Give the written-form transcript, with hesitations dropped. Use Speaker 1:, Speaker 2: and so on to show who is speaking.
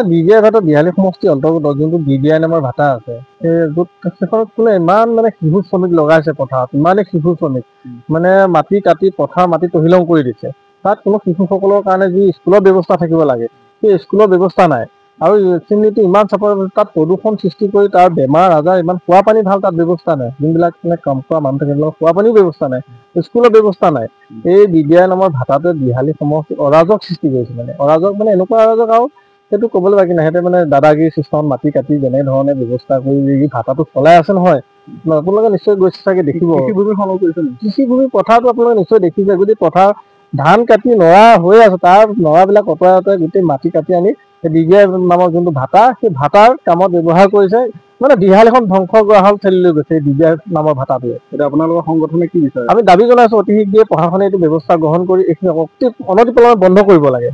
Speaker 1: BBI ভাটা দিহালী সমষ্টিৰ অন্তৰ্গত যোনটো বিবিআই নামৰ ভাটা আছে সেইখনত কোনে ইমান মানে শিশু শ্ৰমিক লগাইছে পথাৰত ইমানেই শিশু শ্ৰমিক মানে মাটি কাটি পথাৰ মাটি তহিলং কৰি দিছে তাত কোনো শিশুসকলৰ কাৰণে যি স্কুলৰ ব্যৱস্থা থাকিব লাগে সেই স্কুলৰ ব্যৱস্থা নাই আৰু চিমনিটো ইমান চাপৰ তাত প্ৰদূষণ সৃষ্টি কৰি তাৰ বেমাৰ আজাৰ ইমান খোৱা পানী ভাল তাত ব্যৱস্থা নাই যোনবিলাক মানে কাম কৰা মানুহ থাকে খোৱা পানীৰ ব্যৱস্থা নাই স্কুলৰ ব্যৱস্থা নাই এই বিবিআই নামৰ ভাটাটোৱে দিহালী সমষ্টিত অৰাজক সৃষ্টি কৰিছে মানে অৰাজক মানে এনেকুৱা অৰাজক আৰু সেইটো ক'বলৈ বাকী নাই সিহঁতে মানে দাদাগিৰি চিষ্টেমত মাটি কাটি যেনেধৰণে ব্যৱস্থা কৰি ভাটাটো চলাই আছে নহয় আপোনালোকে নিশ্চয় গৈছে চাগে দেখিব কৃষিভূমি পথাৰটো আপোনালোকে নিশ্চয় দেখিছে যদি পথাৰ ধান কাটি নৰা হৈ আছে তাৰ নৰাবিলাক অঁতৰাই গোটেই মাটি কাটি আনি বিবিআই নামৰ যোনটো ভাটা সেই ভাটাৰ কামত ব্যৱহাৰ কৰিছে মানে দিহালীখন ধ্বংস কৰা হল ঠেলি লৈ গৈছে বিবিআই নামৰ ভাটাটোৱে এতিয়া আপোনালোকৰ সংগঠনে কি বিচাৰে আমি দাবী জনাইছো অতি শীঘ্ৰে প্ৰশাসনে এইটো ব্যৱস্থা গ্ৰহণ কৰি এইখিনি অতি অনতিপলমে বন্ধ কৰিব লাগে